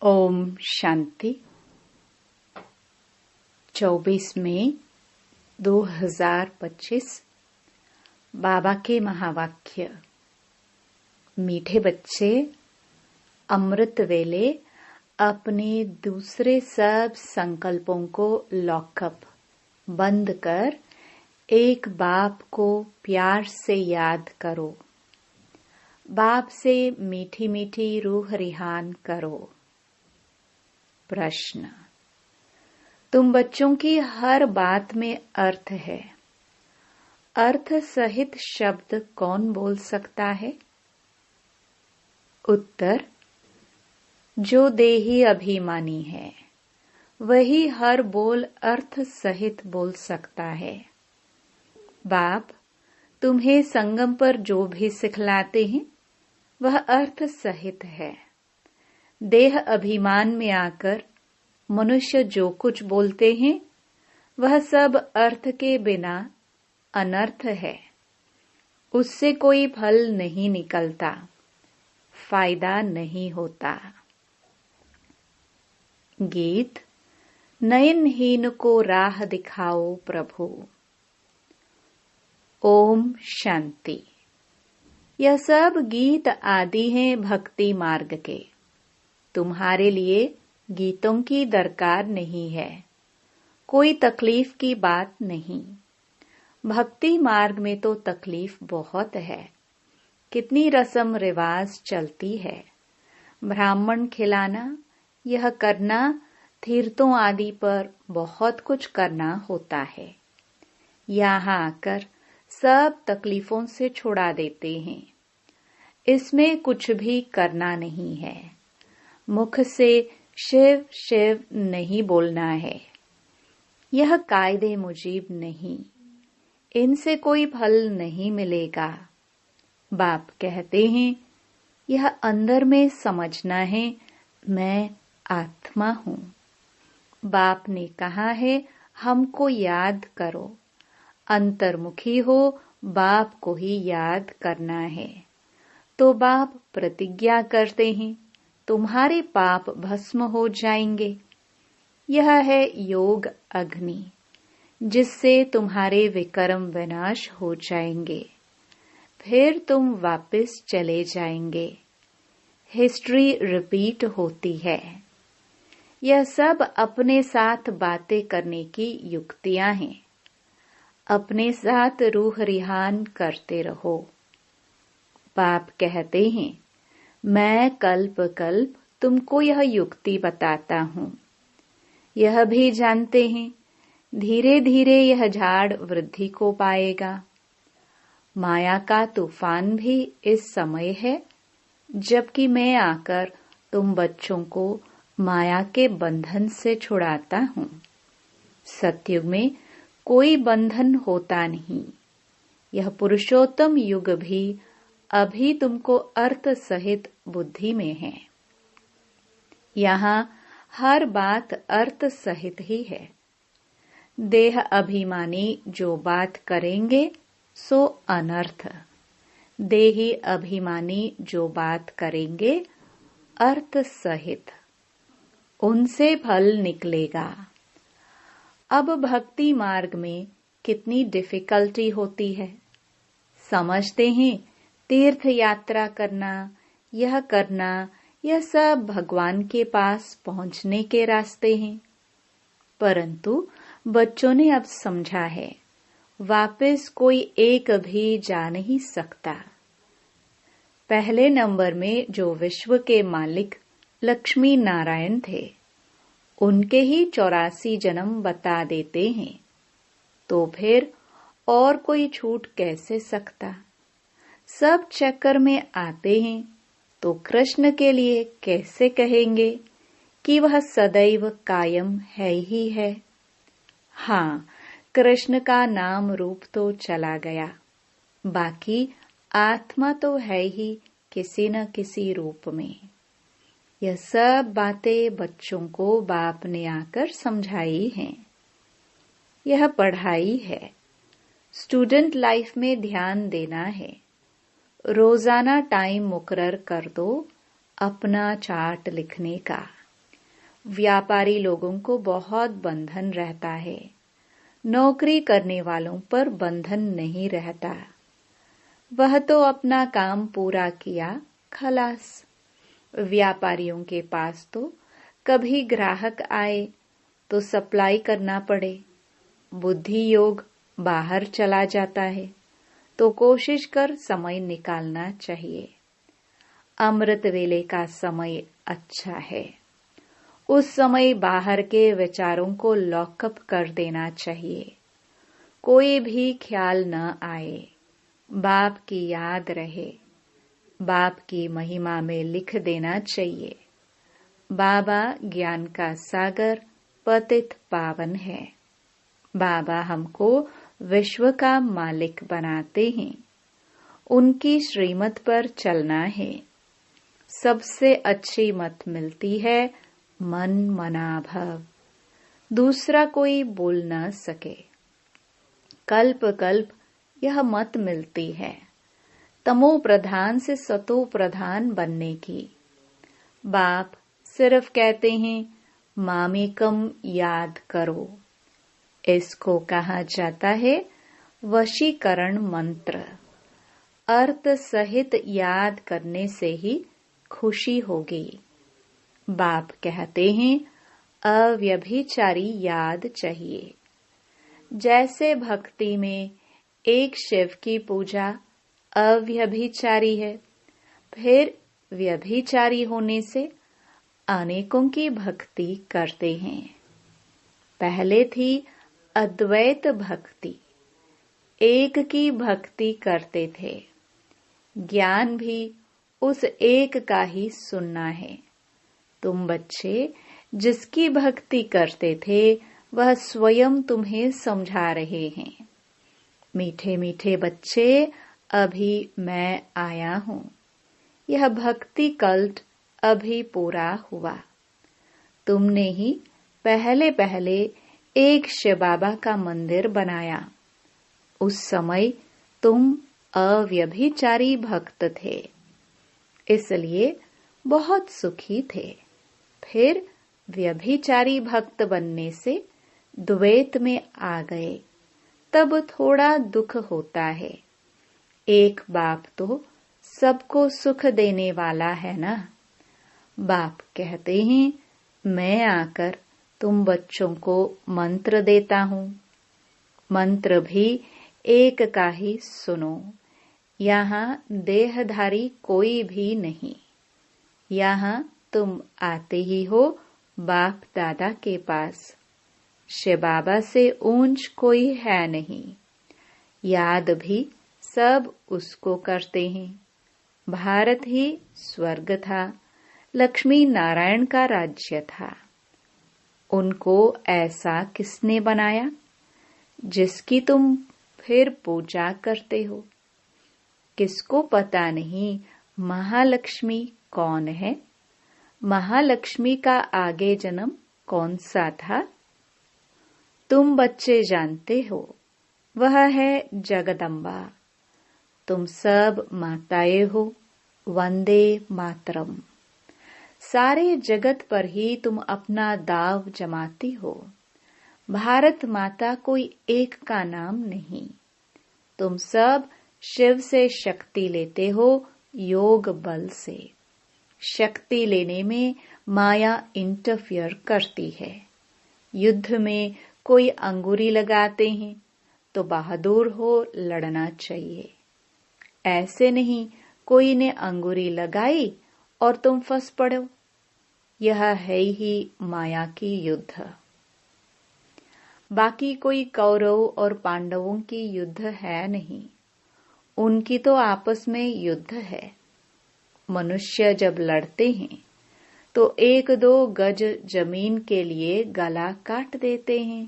ओम शांति। 24 मई 2025। बाबा के महावाक्य। मीठे बच्चे, अमृत वेले अपने दूसरे सब संकल्पों को लॉकअप बंद कर एक बाप को प्यार से याद करो। बाप से मीठी मीठी रूह रिहान करो। प्रश्न: तुम बच्चों की हर बात में अर्थ है। अर्थ सहित शब्द कौन बोल सकता है? उत्तर: जो देही अभिमानी है वही हर बोल अर्थ सहित बोल सकता है। बाप तुम्हें संगम पर जो भी सिखलाते हैं वह अर्थ सहित है। देह अभिमान में आकर मनुष्य जो कुछ बोलते हैं वह सब अर्थ के बिना अनर्थ है। उससे कोई फल नहीं निकलता, फायदा नहीं होता। गीत: नयनहीन को राह दिखाओ प्रभु। ओम शांति। यह सब गीत आदि हैं भक्ति मार्ग के। तुम्हारे लिए गीतों की दरकार नहीं है। कोई तकलीफ की बात नहीं। भक्ति मार्ग में तो तकलीफ बहुत है। कितनी रस्म रिवाज चलती है। ब्राह्मण खिलाना, यह करना, तीर्थों आदि पर बहुत कुछ करना होता है। यहाँ आकर सब तकलीफों से छुड़ा देते हैं। इसमें कुछ भी करना नहीं है। मुख से शिव शिव नहीं बोलना है। यह कायदे मुजीब नहीं। इनसे कोई फल नहीं मिलेगा। बाप कहते हैं यह अंदर में समझना है, मैं आत्मा हूँ। बाप ने कहा है हमको याद करो। अंतर्मुखी हो, बाप को ही याद करना है। तो बाप प्रतिज्ञा करते हैं तुम्हारे पाप भस्म हो जाएंगे। यह है योग अग्नि, जिससे तुम्हारे विकर्म विनाश हो जाएंगे। फिर तुम वापस चले जाएंगे। हिस्ट्री रिपीट होती है। यह सब अपने साथ बातें करने की युक्तियां हैं। अपने साथ रूह रिहान करते रहो। बाप कहते हैं मैं कल्प कल्प तुमको यह युक्ति बताता हूँ। यह भी जानते हैं धीरे धीरे यह झाड़ वृद्धि को पाएगा। माया का तूफान भी इस समय है, जबकि मैं आकर तुम बच्चों को माया के बंधन से छुड़ाता हूँ। सतयुग में कोई बंधन होता नहीं। यह पुरुषोत्तम युग भी अभी तुमको अर्थ सहित बुद्धि में है। यहाँ हर बात अर्थ सहित ही है। देह अभिमानी जो बात करेंगे सो अनर्थ। देही अभिमानी जो बात करेंगे अर्थ सहित, उनसे फल निकलेगा। अब भक्ति मार्ग में कितनी डिफिकल्टी होती है। समझते हैं तीर्थ यात्रा करना, यह सब भगवान के पास पहुंचने के रास्ते हैं। परंतु बच्चों ने अब समझा है वापस कोई एक भी जा नहीं सकता। पहले नंबर में जो विश्व के मालिक लक्ष्मी नारायण थे, उनके ही 84 जन्म बता देते हैं। तो फिर और कोई छूट कैसे सकता। सब चक्कर में आते हैं तो कृष्ण के लिए कैसे कहेंगे कि वह सदैव कायम है ही है। हाँ, कृष्ण का नाम रूप तो चला गया, बाकी आत्मा तो है ही किसी न किसी रूप में। यह सब बातें बच्चों को बाप ने आकर समझाई हैं। यह पढ़ाई है। स्टूडेंट लाइफ में ध्यान देना है। रोजाना टाइम मुकर्रर कर दो अपना चार्ट लिखने का। व्यापारी लोगों को बहुत बंधन रहता है, नौकरी करने वालों पर बंधन नहीं रहता। वह तो अपना काम पूरा किया, खलास। व्यापारियों के पास तो कभी ग्राहक आए तो सप्लाई करना पड़े, बुद्धि योग बाहर चला जाता है तो कोशिश कर समय निकालना चाहिए। अमृत वेले का समय अच्छा है, उस समय बाहर के विचारों को लॉकअप कर देना चाहिए। कोई भी ख्याल न आए, बाप की याद रहे, बाप की महिमा में लिख देना चाहिए। बाबा ज्ञान का सागर पतित पावन है। बाबा हमको विश्व का मालिक बनाते हैं, उनकी श्रीमत पर चलना है। सबसे अच्छी मत मिलती है मन मना भव, दूसरा कोई बोल न सके। कल्प कल्प यह मत मिलती है, तमो प्रधान से सतो प्रधान बनने की। बाप सिर्फ कहते हैं मामेकम याद करो, इसको कहा जाता है वशीकरण मंत्र। अर्थ सहित याद करने से ही खुशी होगी। बाप कहते हैं अव्यभिचारी याद चाहिए। जैसे भक्ति में एक शिव की पूजा अव्यभिचारी है, फिर व्यभिचारी होने से अनेकों की भक्ति करते हैं। पहले थी अद्वैत भक्ति, एक की भक्ति करते थे। ज्ञान भी उस एक का ही सुनना है। तुम बच्चे जिसकी भक्ति करते थे वह स्वयं तुम्हें समझा रहे हैं। मीठे मीठे बच्चे, अभी मैं आया हूँ। यह भक्ति कल्ट अभी पूरा हुआ। तुमने ही पहले पहले एक शिव बाबा का मंदिर बनाया। उस समय तुम अव्यभिचारी भक्त थे, इसलिए बहुत सुखी थे। फिर व्यभिचारी भक्त बनने से द्वैत में आ गए, तब थोड़ा दुख होता है। एक बाप तो सबको सुख देने वाला है ना। बाप कहते हैं मैं आकर तुम बच्चों को मंत्र देता हूँ। मंत्र भी एक का ही सुनो। यहाँ देहधारी कोई भी नहीं। यहाँ तुम आते ही हो बाप दादा के पास। शिव बाबा से ऊंच कोई है नहीं। याद भी सब उसको करते हैं। भारत ही स्वर्ग था, लक्ष्मी नारायण का राज्य था। उनको ऐसा किसने बनाया जिसकी तुम फिर पूजा करते हो? किसको पता नहीं महालक्ष्मी कौन है? महालक्ष्मी का आगे जन्म कौन सा था? तुम बच्चे जानते हो, वह है जगदम्बा। तुम सब माताएं हो। वंदे मातरम। सारे जगत पर ही तुम अपना दाव जमाती हो। भारत माता कोई एक का नाम नहीं। तुम सब शिव से शक्ति लेते हो, योग बल से। शक्ति लेने में माया इंटरफियर करती है। युद्ध में कोई अंगुरी लगाते हैं तो बहादुर हो, लड़ना चाहिए। ऐसे नहीं कोई ने अंगुरी लगाई और तुम फंस पड़ो। यह है ही माया की युद्ध। बाकी कोई कौरव और पांडवों की युद्ध है नहीं। उनकी तो आपस में युद्ध है। मनुष्य जब लड़ते हैं तो 1-2 गज जमीन के लिए गला काट देते हैं।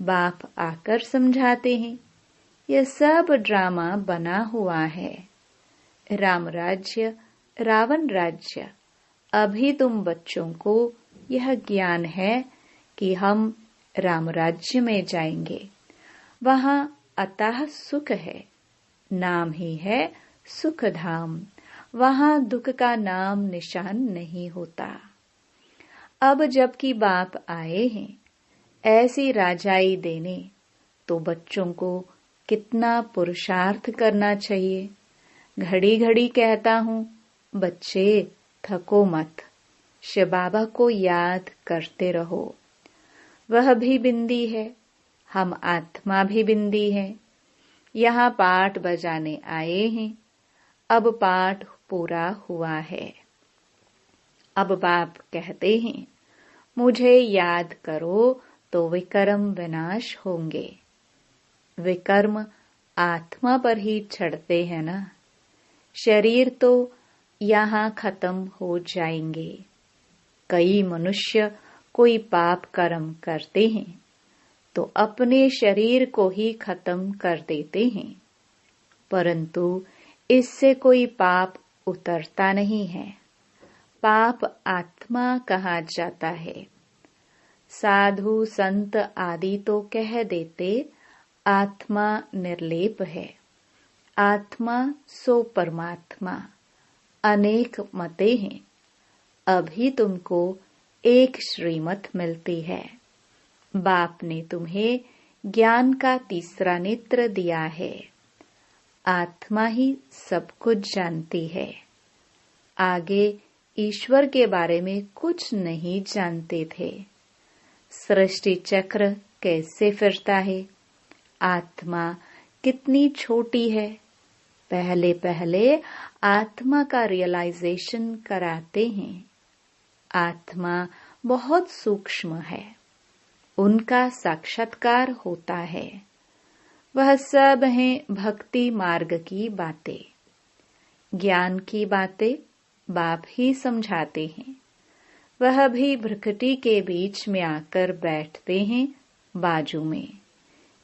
बाप आकर समझाते हैं यह सब ड्रामा बना हुआ है। राम राज्य, रावण राज्य। अभी तुम बच्चों को यह ज्ञान है कि हम राम राज्य में जाएंगे। वहां अतः सुख है, नाम ही है सुख धाम। वहां दुख का नाम निशान नहीं होता। अब जबकि बाप आए हैं ऐसी राजाई देने, तो बच्चों को कितना पुरुषार्थ करना चाहिए। घड़ी घड़ी कहता हूँ, बच्चे थको मत, शिव बाबा को याद करते रहो। वह भी बिंदी है, हम आत्मा भी बिंदी है। यहाँ पाठ बजाने आए हैं, अब पाठ पूरा हुआ है। अब बाप कहते हैं, मुझे याद करो तो विकर्म विनाश होंगे। विकर्म आत्मा पर ही चढ़ते हैं ना, शरीर तो यहाँ खत्म हो जाएंगे। कई मनुष्य कोई पाप कर्म करते हैं तो अपने शरीर को ही खत्म कर देते हैं, परंतु इससे कोई पाप उतरता नहीं है। पाप आत्मा कहा जाता है। साधु संत आदि तो कह देते आत्मा निर्लेप है, आत्मा सो परमात्मा। अनेक मते हैं, अभी तुमको एक श्रीमत मिलती है। बाप ने तुम्हें ज्ञान का तीसरा नेत्र दिया है। आत्मा ही सब कुछ जानती है, आगे ईश्वर के बारे में कुछ नहीं जानते थे। सृष्टि चक्र कैसे फिरता है, आत्मा कितनी छोटी है, पहले पहले आत्मा का रियलाइजेशन कराते हैं। आत्मा बहुत सूक्ष्म है, उनका साक्षात्कार होता है। वह सब हैं भक्ति मार्ग की बातें। ज्ञान की बातें बाप ही समझाते हैं। वह भी भ्रकटी के बीच में आकर बैठते हैं बाजू में,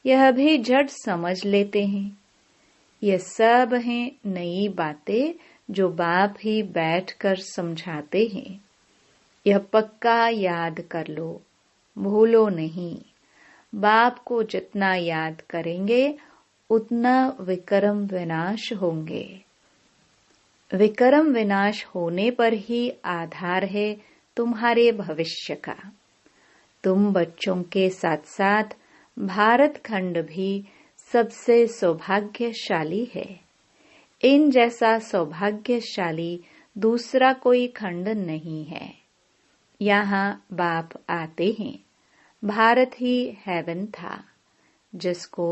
यह भी झट समझ लेते हैं। यह सब हैं नई बातें जो बाप ही बैठकर समझाते हैं। यह पक्का याद कर लो, भूलो नहीं। बाप को जितना याद करेंगे उतना विकर्म विनाश होंगे। विकर्म विनाश होने पर ही आधार है तुम्हारे भविष्य का। तुम बच्चों के साथ साथ भारत खंड भी सबसे सौभाग्यशाली है। इन जैसा सौभाग्यशाली दूसरा कोई खंड नहीं है। यहाँ बाप आते हैं। भारत ही हेवन था, जिसको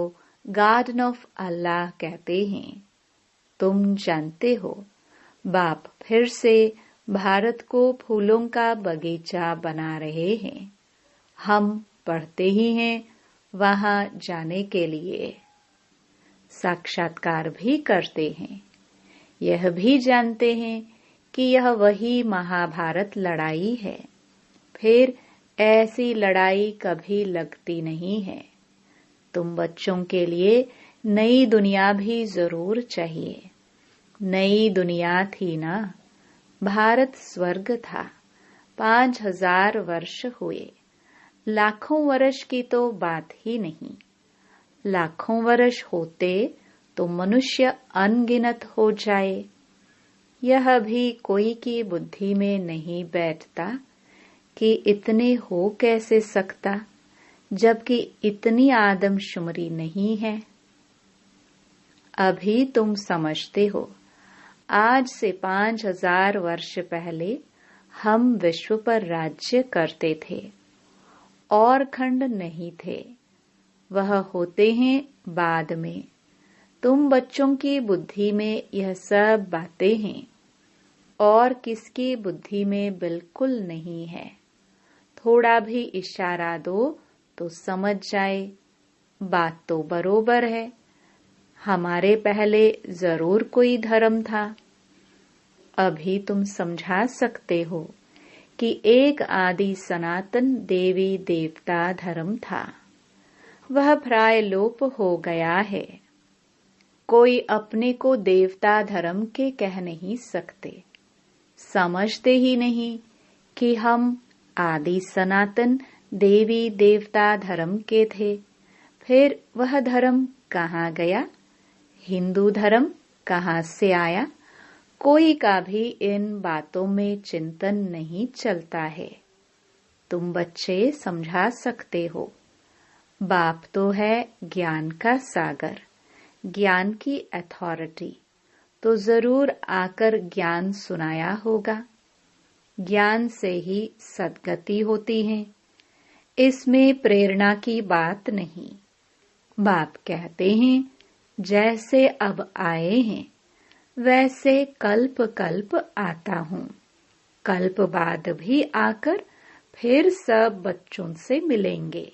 गार्डन ऑफ अल्लाह कहते हैं। तुम जानते हो, बाप फिर से भारत को फूलों का बगीचा बना रहे हैं। हम पढ़ते ही हैं वहां जाने के लिए, साक्षात्कार भी करते हैं। यह भी जानते हैं कि यह वही महाभारत लड़ाई है। फिर ऐसी लड़ाई कभी लगती नहीं है। तुम बच्चों के लिए नई दुनिया भी जरूर चाहिए। नई दुनिया थी ना, भारत स्वर्ग था। 5000 वर्ष हुए, लाखों वर्ष की तो बात ही नहीं। लाखों वर्ष होते तो मनुष्य अनगिनत हो जाए। यह भी कोई की बुद्धि में नहीं बैठता कि इतने हो कैसे सकता, जबकि इतनी आदमशुमारी नहीं है। अभी तुम समझते हो, आज से 5000 वर्ष पहले हम विश्व पर राज्य करते थे और खंड नहीं थे। वह होते हैं बाद में। तुम बच्चों की बुद्धि में यह सब बातें हैं और किसकी बुद्धि में बिल्कुल नहीं है। थोड़ा भी इशारा दो तो समझ जाए, बात तो बरोबर है। हमारे पहले जरूर कोई धर्म था। अभी तुम समझा सकते हो कि एक आदि सनातन देवी देवता धर्म था। वह प्राय लोप हो गया है। कोई अपने को देवता धर्म के कह नहीं सकते। समझते ही नहीं कि हम आदि सनातन देवी देवता धर्म के थे। फिर वह धर्म कहाँ गया? हिंदू धर्म कहाँ से आया? कोई का भी इन बातों में चिंतन नहीं चलता है। तुम बच्चे समझा सकते हो। बाप तो है ज्ञान का सागर, ज्ञान की अथॉरिटी, तो जरूर आकर ज्ञान सुनाया होगा। ज्ञान से ही सद्गति होती है, इसमें प्रेरणा की बात नहीं। बाप कहते हैं जैसे अब आए हैं वैसे कल्प कल्प आता हूँ, कल्प बाद भी आकर फिर सब बच्चों से मिलेंगे।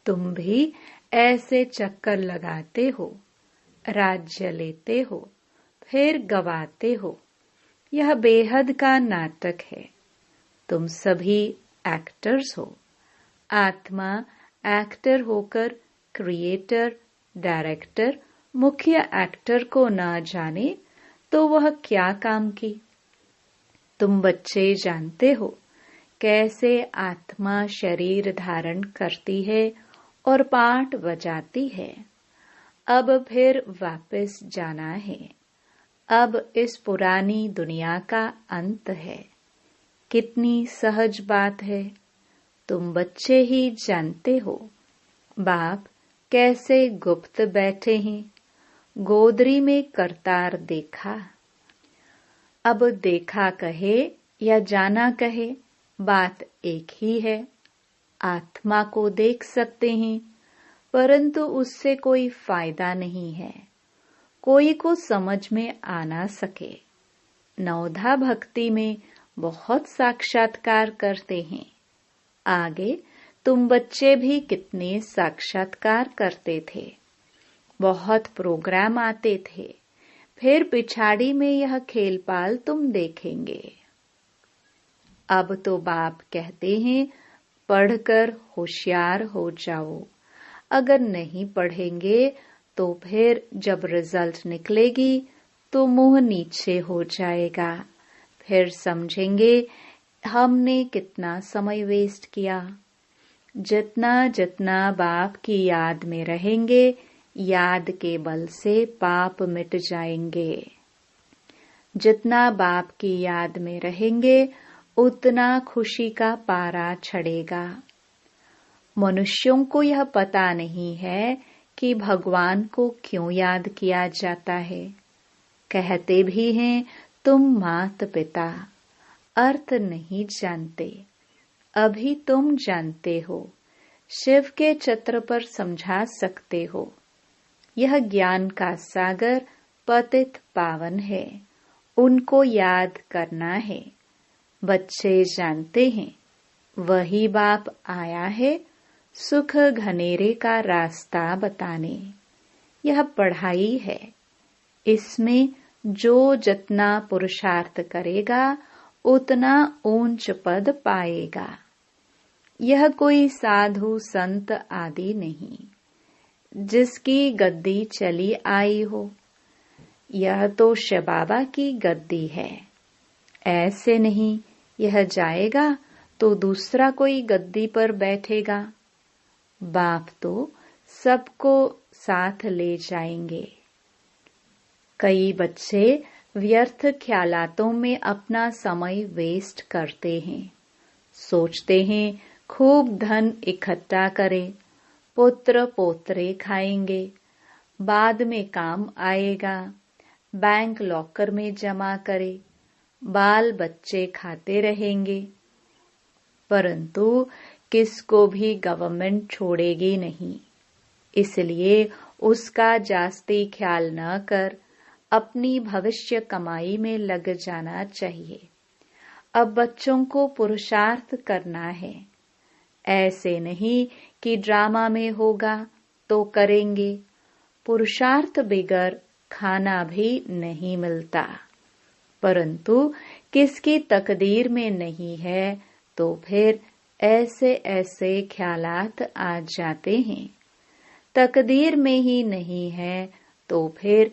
तुम भी ऐसे चक्कर लगाते हो, राज्य लेते हो, फिर गवाते हो। यह बेहद का नाटक है। तुम सभी एक्टर्स हो। आत्मा एक्टर होकर क्रिएटर, डायरेक्टर, मुख्य एक्टर को न जाने तो वह क्या काम की। तुम बच्चे जानते हो कैसे आत्मा शरीर धारण करती है और पाठ बजाती है। अब फिर वापस जाना है। अब इस पुरानी दुनिया का अंत है। कितनी सहज बात है, तुम बच्चे ही जानते हो। बाप कैसे गुप्त बैठे हैं, गोदरी में करतार देखा। अब देखा कहे या जाना कहे, बात एक ही है। आत्मा को देख सकते हैं, परंतु उससे कोई फायदा नहीं है। कोई को समझ में आ ना सके। नवधा भक्ति में बहुत साक्षात्कार करते हैं। आगे तुम बच्चे भी कितने साक्षात्कार करते थे। बहुत प्रोग्राम आते थे। फिर पिछाड़ी में यह खेलपाल तुम देखेंगे। अब तो बाप कहते हैं पढ़कर होशियार हो जाओ। अगर नहीं पढ़ेंगे तो फिर जब रिजल्ट निकलेगी तो मुंह नीचे हो जाएगा। फिर समझेंगे हमने कितना समय वेस्ट किया। जितना जितना बाप की याद में रहेंगे, याद के बल से पाप मिट जाएंगे। जितना बाप की याद में रहेंगे उतना खुशी का पारा चढ़ेगा। मनुष्यों को यह पता नहीं है कि भगवान को क्यों याद किया जाता है। कहते भी हैं तुम मात पिता, अर्थ नहीं जानते। अभी तुम जानते हो। शिव के छत्र पर समझा सकते हो। यह ज्ञान का सागर पतित पावन है, उनको याद करना है। बच्चे जानते हैं वही बाप आया है सुख घनेरे का रास्ता बताने। यह पढ़ाई है। इसमें जो जितना पुरुषार्थ करेगा उतना ऊंच पद पाएगा। यह कोई साधु संत आदि नहीं जिसकी गद्दी चली आई हो। यह तो शिव बाबा की गद्दी है। ऐसे नहीं यह जाएगा तो दूसरा कोई गद्दी पर बैठेगा। बाप तो सबको साथ ले जाएंगे। कई बच्चे व्यर्थ ख्यालातों में अपना समय वेस्ट करते हैं। सोचते हैं खूब धन इकट्ठा करें, पुत्र पोतरे खाएंगे, बाद में काम आएगा, बैंक लॉकर में जमा करे, बाल बच्चे खाते रहेंगे। परंतु किसको भी गवर्नमेंट छोड़ेगी नहीं। इसलिए उसका जास्ती ख्याल न कर अपनी भविष्य कमाई में लग जाना चाहिए। अब बच्चों को पुरुषार्थ करना है। ऐसे नहीं कि ड्रामा में होगा तो करेंगे। पुरुषार्थ बिगर खाना भी नहीं मिलता। परंतु किसकी तकदीर में नहीं है तो फिर ऐसे ऐसे ख्यालात आ जाते हैं। तकदीर में ही नहीं है तो फिर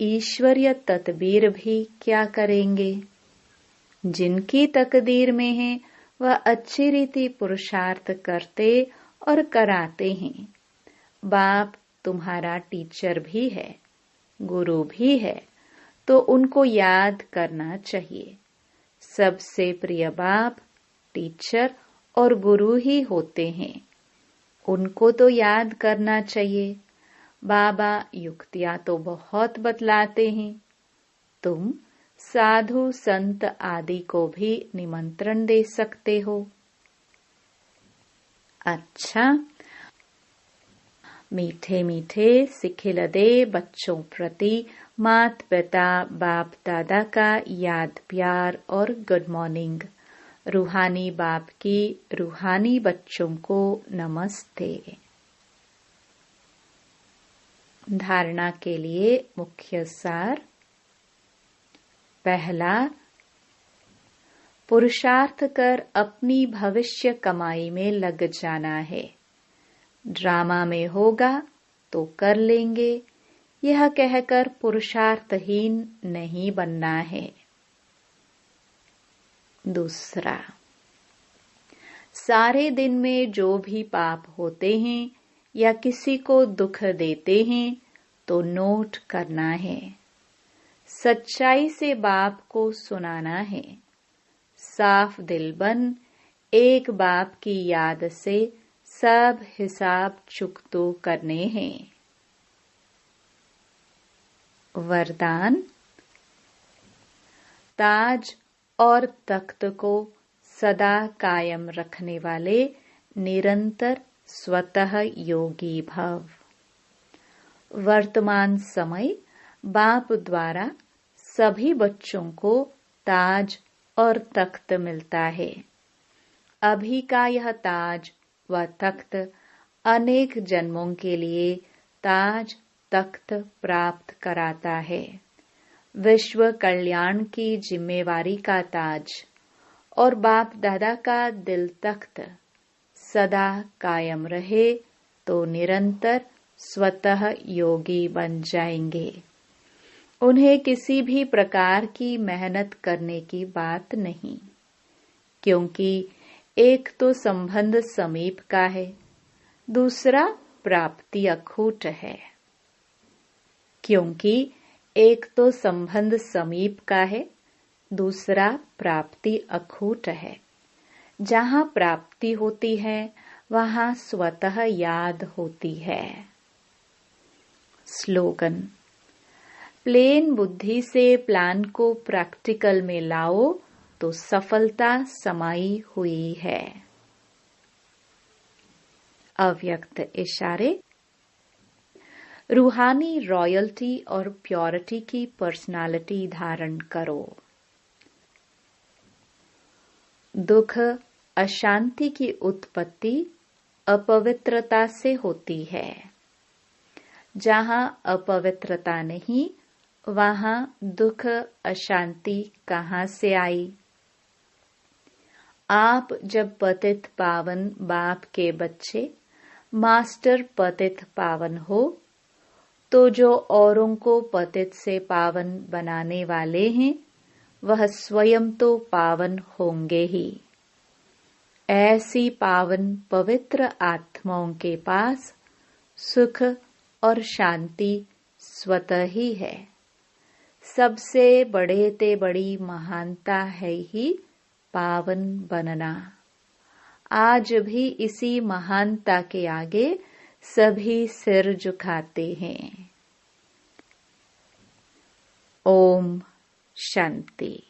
ईश्वरीय तदबीर भी क्या करेंगे। जिनकी तकदीर में है वह अच्छी रीति पुरुषार्थ करते और कराते हैं। बाप तुम्हारा टीचर भी है, गुरु भी है, तो उनको याद करना चाहिए। सबसे प्रिय बाप, टीचर और गुरु ही होते हैं, उनको तो याद करना चाहिए। बाबा युक्तियां तो बहुत बतलाते हैं। तुम साधु संत आदि को भी निमंत्रण दे सकते हो। अच्छा, मीठे मीठे सिखिलदे बच्चों प्रति माता पिता बाप दादा का याद प्यार और गुड मॉर्निंग। रूहानी बाप की रूहानी बच्चों को नमस्ते। धारणा के लिए मुख्य सार। पहला, पुरुषार्थ कर अपनी भविष्य कमाई में लग जाना है। ड्रामा में होगा तो कर लेंगे, यह कहकर पुरुषार्थहीन नहीं बनना है। दूसरा, सारे दिन में जो भी पाप होते हैं या किसी को दुख देते हैं तो नोट करना है। सच्चाई से बाप को सुनाना है। साफ दिल बन एक बाप की याद से सब हिसाब चुकतो करने हैं। वरदान, ताज और तख्त को सदा कायम रखने वाले निरंतर स्वतः योगी भव। वर्तमान समय बाप द्वारा सभी बच्चों को ताज और तख्त मिलता है। अभी का यह ताज व तख्त अनेक जन्मों के लिए ताज तख्त प्राप्त कराता है। विश्व कल्याण की जिम्मेवारी का ताज और बाप दादा का दिल तख्त सदा कायम रहे तो निरंतर स्वतः योगी बन जाएंगे। उन्हें किसी भी प्रकार की मेहनत करने की बात नहीं, क्योंकि एक तो संबंध समीप का है, दूसरा प्राप्ति अखूट है। क्योंकि एक तो संबंध समीप का है, दूसरा प्राप्ति अखूट है। जहाँ प्राप्ति होती है वहाँ स्वतः याद होती है। स्लोगन, प्लेन बुद्धि से प्लान को प्रैक्टिकल में लाओ तो सफलता समाई हुई है। अव्यक्त इशारे। रूहानी रॉयल्टी और प्योरिटी की पर्सनालिटी धारण करो। दुख अशांति की उत्पत्ति अपवित्रता से होती है। जहाँ अपवित्रता नहीं, वहाँ दुख अशांति कहाँ से आई? आप जब पतित पावन बाप के बच्चे मास्टर पतित पावन हो, तो जो औरों को पतित से पावन बनाने वाले हैं वह स्वयं तो पावन होंगे ही। ऐसी पावन पवित्र आत्माओं के पास सुख और शांति स्वतः ही है। सबसे बड़े ते बड़ी महानता है ही पावन बनना। आज भी इसी महानता के आगे सभी सिर झुकाते हैं। ओम शांति।